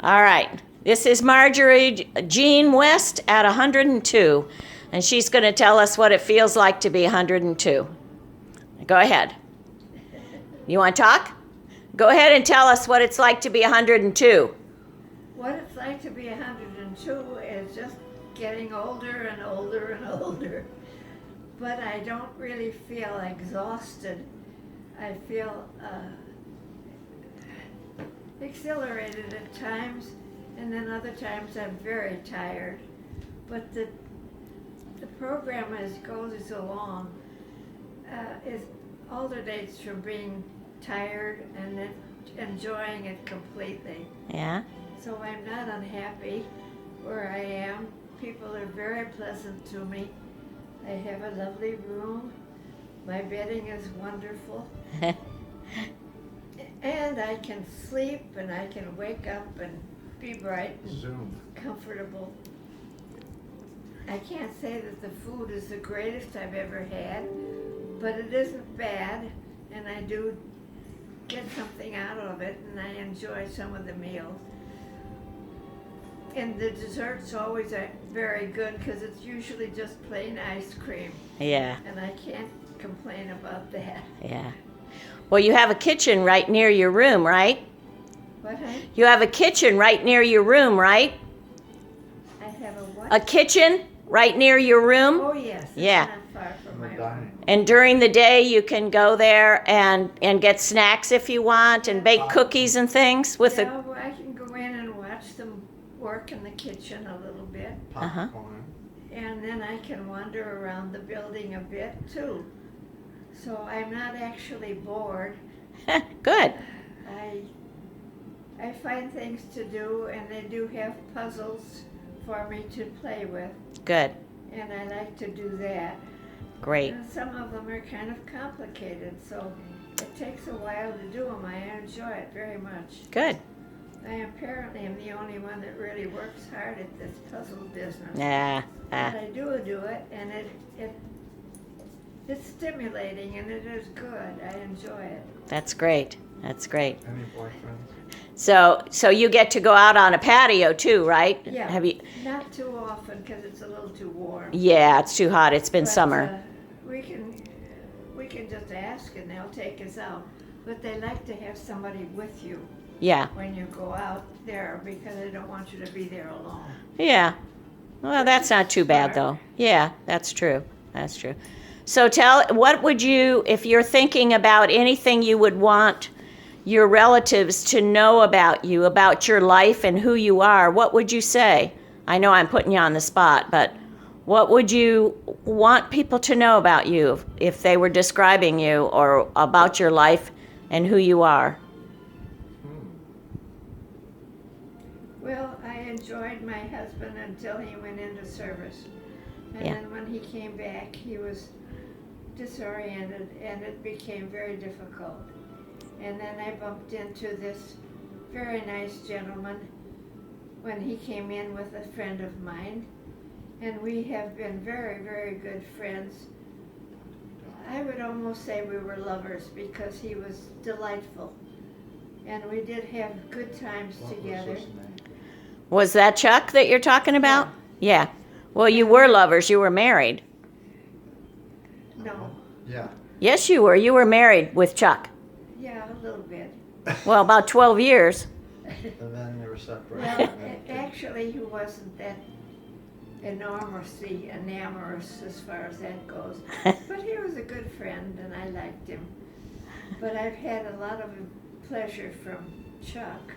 All right. This is Marjorie Jean West at 102, and she's going to tell us what it feels like to be 102. Go ahead. You want to talk? Go ahead and tell us what it's like to be 102. What it's like to be 102 is just getting older and older and older. But I don't really feel exhausted. I feel exhilarated at times, and then other times I'm very tired. But the program as goes along is alternates from being tired and then enjoying it completely. Yeah. So I'm not unhappy where I am. People are very pleasant to me. I have a lovely room. My bedding is wonderful. And I can sleep and I can wake up and be bright and comfortable. I can't say that the food is the greatest I've ever had, but it isn't bad, and I do get something out of it, and I enjoy some of the meals. And the desserts always are very good because it's usually just plain ice cream. Yeah. And I can't complain about that. Yeah. Well, you have a kitchen right near your room, right? What, honey? You have a kitchen right near your room, right? I have a what? A kitchen right near your room? Oh, yes. Yeah. It's not far from my room. And during the day, you can go there and get snacks if you want and bake cookies and things with Yeah, well, I can go in and watch them work in the kitchen a little bit. Uh-huh. And then I can wander around the building a bit, too. So I'm not actually bored. Good. I find things to do, and they do have puzzles for me to play with. Good. And I like to do that. Great. And some of them are kind of complicated, so it takes a while to do them. I enjoy it very much. Good. I apparently am the only one that really works hard at this puzzle business. Yeah. But I do it, and it's stimulating, and it is good. I enjoy it. That's great. That's great. Any boyfriends? So you get to go out on a patio too, right? Yeah. Have you? Not too often because it's a little too warm. Yeah, it's too hot. It's been But, summer. We can just ask and they'll take us out. But they like to have somebody with you Yeah. when you go out there because they don't want you to be there alone. Yeah. Well, that's not too bad though. Yeah, that's true. That's true. So what would you, if you're thinking about anything you would want your relatives to know about you, about your life and who you are, what would you say? I know I'm putting you on the spot, but what would you want people to know about you if they were describing you or about your life and who you are? Well, I enjoyed my husband until he went into service. And Yeah. then when he came back, he was disoriented and it became very difficult. And then I bumped into this very nice gentleman when he came in with a friend of mine. And we have been very, very good friends. I would almost say we were lovers because he was delightful. And we did have good times together. Was that Chuck that you're talking about? Yeah. Well, you were lovers. You were married. No. Yeah. Yes, you were. You were married with Chuck. Yeah, a little bit. Well, about 12 years. And then they were separated. Well, actually, he wasn't that enormously enamorous as far as that goes. But he was a good friend, and I liked him. But I've had a lot of pleasure from Chuck.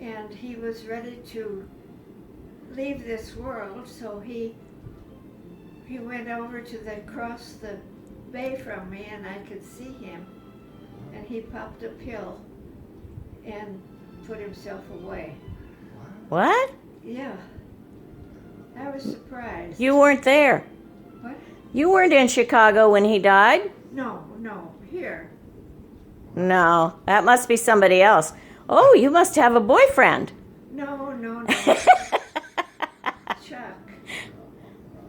And he was ready to leave this world, so he went over to across the bay from me, and I could see him. And he popped a pill and put himself away. What? Yeah. I was surprised. You weren't there. What? You weren't in Chicago when he died? No, here. No, that must be somebody else. Oh, you must have a boyfriend. No. Chuck.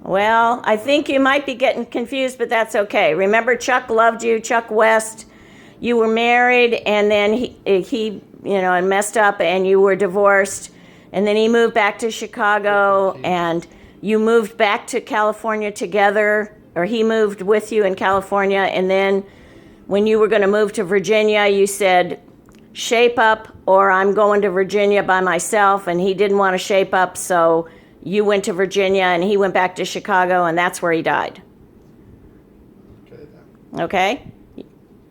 Well, I think you might be getting confused, but that's okay. Remember, Chuck loved you, Chuck West. You were married, and then he and messed up, and you were divorced, and then he moved back to Chicago, and you moved back to California together, or he moved with you in California, and then when you were going to move to Virginia, you said, shape up, or I'm going to Virginia by myself, and he didn't want to shape up, so you went to Virginia, and he went back to Chicago, and that's where he died. Okay then. Okay?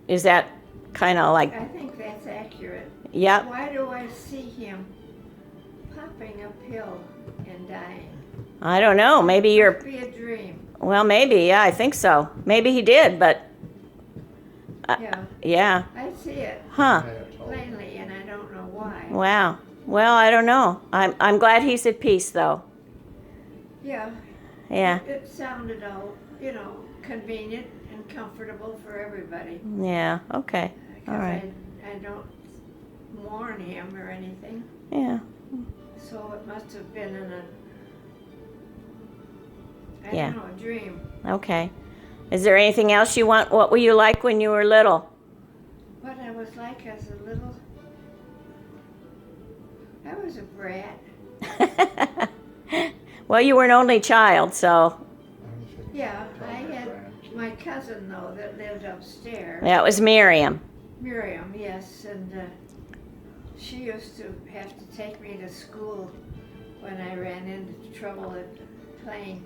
Is that kind of like, I think that's accurate. yep. Why do I see him popping a pill and dying? I don't know. Maybe you're, Must be a dream. well, maybe, yeah, I think so. Maybe he did, but, Yeah, yeah. I see it Huh. I have told him. plainly, and I don't know why. Wow. Well, I don't know. I'm glad he's at peace, though. Yeah, Yeah. it sounded all, convenient and comfortable for everybody. Yeah. Okay. All 'Cause right. I don't mourn him or anything, Yeah. so it must have been in Yeah. a dream. Okay. Is there anything else you want? What were you like when you were little? What I was like as a little, I was a brat. Well, you were an only child, so I'm sure you Yeah, told I my had grandkids. my cousin though that lived upstairs. that was Miriam. Miriam, yes, and she used to have to take me to school when I ran into trouble at playing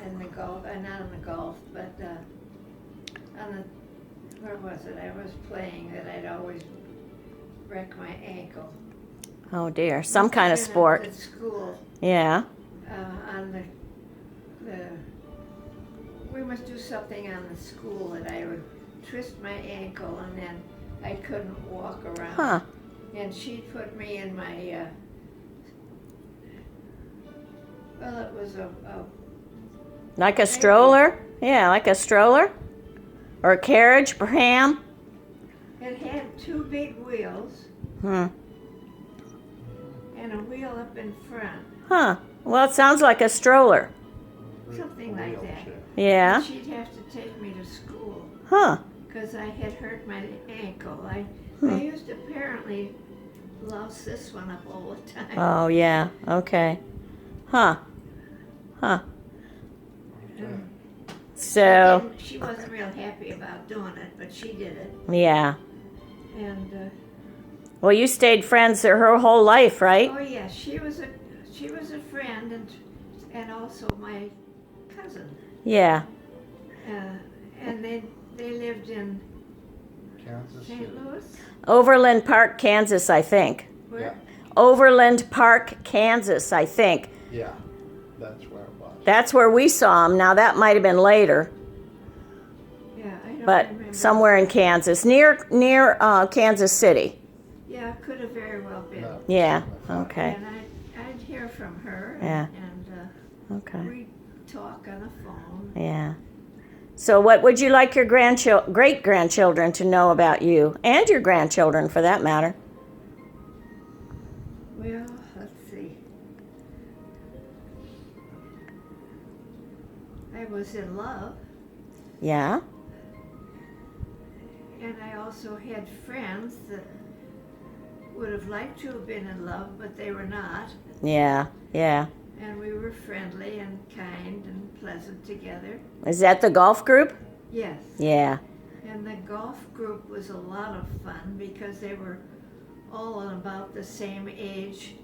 in the golf, not in the golf, but on the, where was it? I was playing that I'd always wreck my ankle. Oh dear, some kind of Been sport. At school, Yeah. on the, we must do something on the school that I would twist my ankle and then I couldn't walk around. Huh. And she put me in my, well, it was a Like a stroller? Yeah, like a stroller, or a carriage, perhaps. it had two big wheels Hmm. and a wheel up in front, Huh. Well, it sounds like a stroller. something like that. Wheelchair. Yeah. And she'd have to take me to school Huh. because I had hurt my ankle. I used to apparently louse this one up all the time. Oh yeah. Okay. Huh. Huh. Okay. So And she wasn't real happy about doing it, but she did it. yeah. And Well, you stayed friends her whole life, right? oh yeah, she was a friend and also my cousin. Yeah. And they lived in Kansas City. St. Louis. Overland Park, Kansas, I think. Where? Overland Park, Kansas, I think. Yeah, that's where it was. That's where we saw him. Now that might have been later, Yeah, I don't but remember. somewhere in Kansas, near Kansas City. Yeah, could have very well been. No, Yeah. something like that. Okay. And I'd hear from her. Yeah. And Okay. we'd talk on the phone. Yeah. So, what would you like your great grandchildren to know about you, and your grandchildren, for that matter? Well, let's see. I was in love, Yeah. and I also had friends that would have liked to have been in love, but they were not. Yeah. Yeah. And we were friendly and kind and pleasant together. Is that the golf group? Yes. Yeah. And the golf group was a lot of fun because they were all about the same age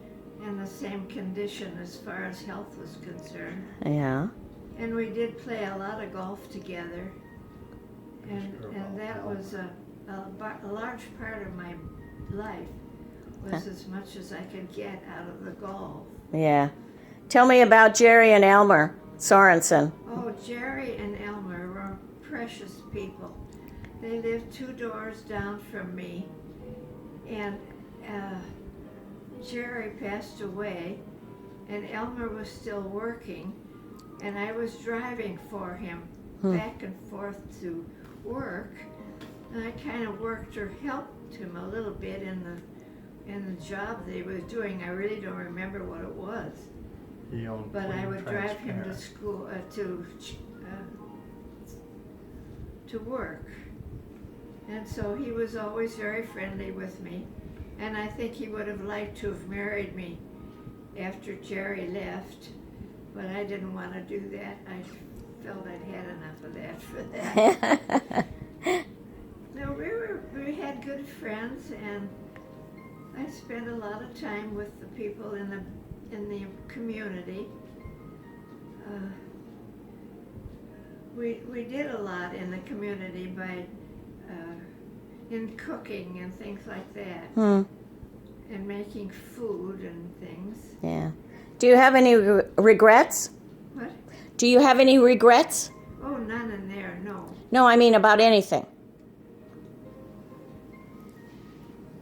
and the same condition as far as health was concerned. Yeah. And we did play a lot of golf together. And that was a large part of my life, was as much as I could get out of the golf. Yeah. Tell me about Jerry and Elmer Sorensen. Oh, Jerry and Elmer were precious people. They lived 2 doors down from me, and Jerry passed away, and Elmer was still working, and I was driving for him back and forth to work, and I kind of worked or helped him a little bit in the job that he was doing. I really don't remember what it was. He owned But I Clean would drive him to Transparent. school, to work. And so he was always very friendly with me. And I think he would have liked to have married me after Jerry left, but I didn't want to do that. I felt I'd had enough of that for that. No, we had good friends, and I spent a lot of time with the people in the community. We did a lot in the community by in cooking and things like that, and making food and things. Yeah. Do you have any regrets? What? Do you have any regrets? Oh, none in there, no. No, I mean about anything.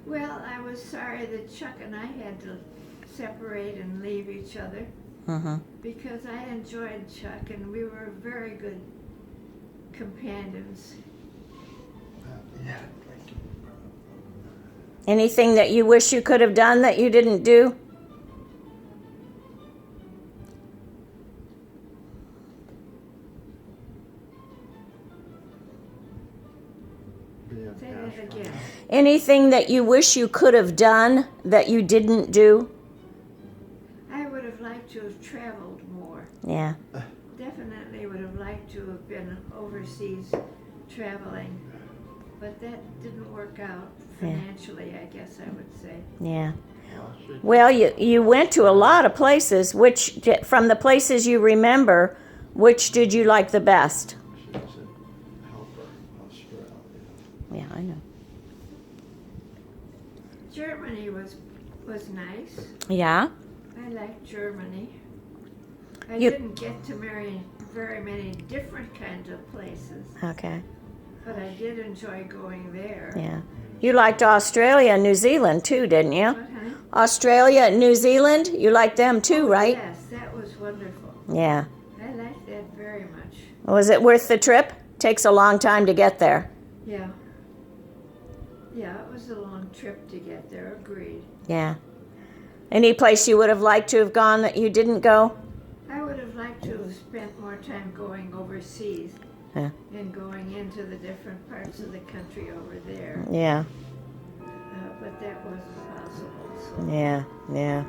Well, I was sorry that Chuck and I had to separate and leave each other, because I enjoyed Chuck and we were very good companions. Yeah. Anything that you wish you could have done that you didn't do? Say that again. Anything that you wish you could have done that you didn't do? I would have liked to have traveled more. Yeah. Definitely would have liked to have been overseas traveling, but that didn't work out financially, I guess I would say. Yeah. Well, you went to a lot of places. From the places you remember, which did you like the best? She was a helper in Australia. Yeah, I know. Germany was nice. Yeah? I liked Germany. I You- didn't get to marry very many different kinds of places, Okay. but I did enjoy going there. Yeah. You liked Australia and New Zealand too, didn't you? What, honey? Australia and New Zealand, you liked them too, right? Yes, that was wonderful. Yeah. I liked that very much. Was it worth the trip? Takes a long time to get there. Yeah. Yeah, it was a long trip to get there, agreed. Yeah. Any place you would have liked to have gone that you didn't go? I would have liked to have spent more time going overseas Yeah. and going into the different parts of the country over there, Yeah. but that wasn't possible. So. Yeah. Yeah.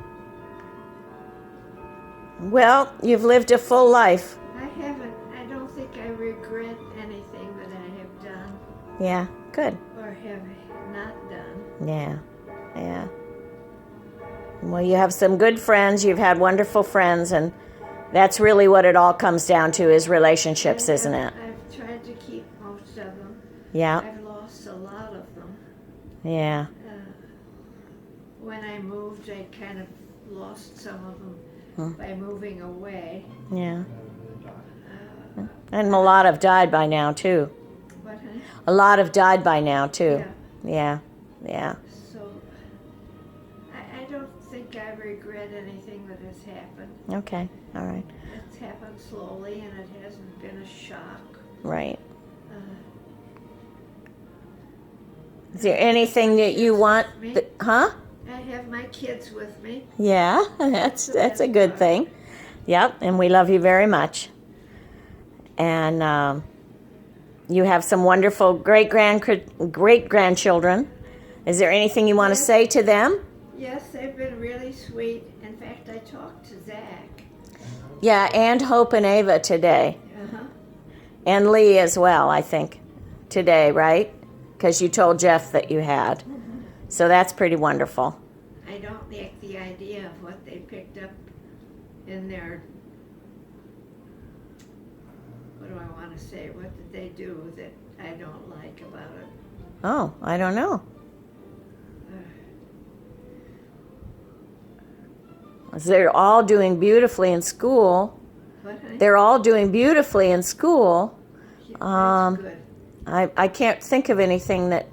Well, you've lived a full life. I don't think I regret anything that I have done Yeah. Good. or have not done. Yeah. Yeah. Well, you have some good friends. You've had wonderful friends, and that's really what it all comes down to is relationships, isn't it? I've tried to keep most of them. Yeah. I've lost a lot of them. Yeah. When I moved, I kind of lost some of them by moving away. Yeah. They died. And a lot have died by now, too. What, honey? A lot have died by now, too. Yeah. Yeah. Yeah. So I don't think I regret anything that has happened. Okay. All right. It's happened slowly and it hasn't been a shock. Right. Uh, Is there anything that you want? Me? Huh? I have my kids with me. Yeah. That's a good thing. Yep. And we love you very much. And you have some wonderful great grandchildren. Is there anything you want to Yes. say to them? Yes, they've been really sweet. In fact, I talked to Zach. Yeah, and Hope and Ava today. Uh-huh. And Lee as well, I think, today, right? Because you told Jeff that you had. So that's pretty wonderful. I don't like the idea of what they picked up in their, what do I want to say? What did they do that I don't like about it? Oh, I don't know. They're all doing beautifully in school. What, honey? They're all doing beautifully in school. That's um, good. I can't think of anything that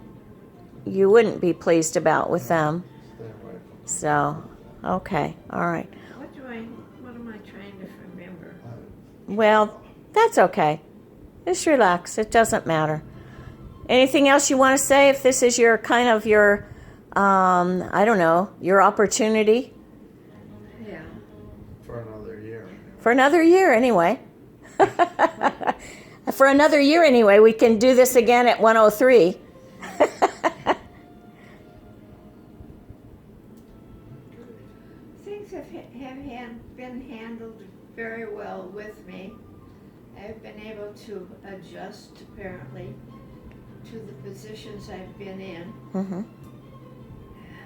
you wouldn't be pleased about with them. Stay away from So, okay, all right. What am I trying to remember? Well, that's okay. Just relax. It doesn't matter. Anything else you want to say? If this is your kind of your, I don't know, your opportunity Yeah. for another year. for another year, anyway. For another year, anyway, we can do this again at 103. things been handled very well with me. I've been able to adjust, apparently, to the positions I've been in. Mm-hmm.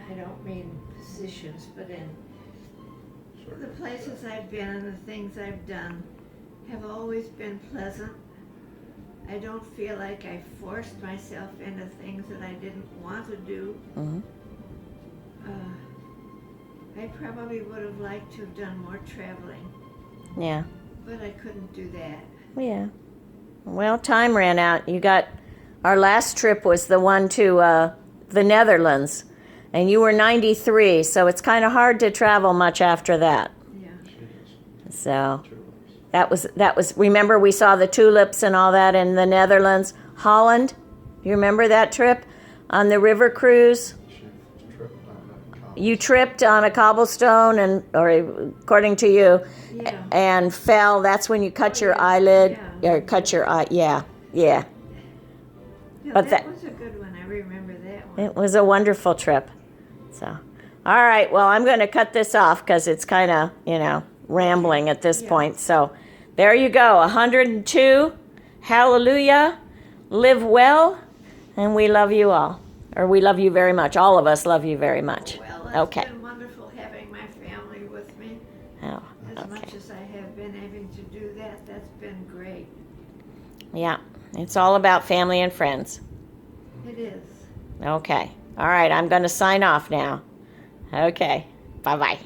I don't mean positions, but in the places I've been and the things I've done have always been pleasant. I don't feel like I forced myself into things that I didn't want to do. Mm-hmm. I probably would have liked to have done more traveling, Yeah. but I couldn't do that. Yeah. Well, time ran out. Our last trip was the one to the Netherlands, and you were 93, so it's kind of hard to travel much after that. Yeah. So Tulips. that was. Remember, we saw the tulips and all that in the Netherlands, Holland. Do you remember that trip on the river cruise? She tripped on that cobblestone. You tripped on a cobblestone, or according to you, Yeah. and fell. That's when you cut your eyelid, Yeah. or cut your eye. Yeah, yeah. Yeah, But that that- was a good one. I remember that one. It was a wonderful trip. So, all right. Well, I'm going to cut this off because it's kind of, rambling at this Yeah. point. So, there you go. 102. Hallelujah. Live well. And we love you all. Or we love you very much. All of us love you very much. Well, it's Okay. been wonderful having my family with me. Oh, As okay. much as I have been able to do that, that's been great. Yeah. It's all about family and friends. It is. Okay. All right. I'm going to sign off now. Okay. Bye-bye.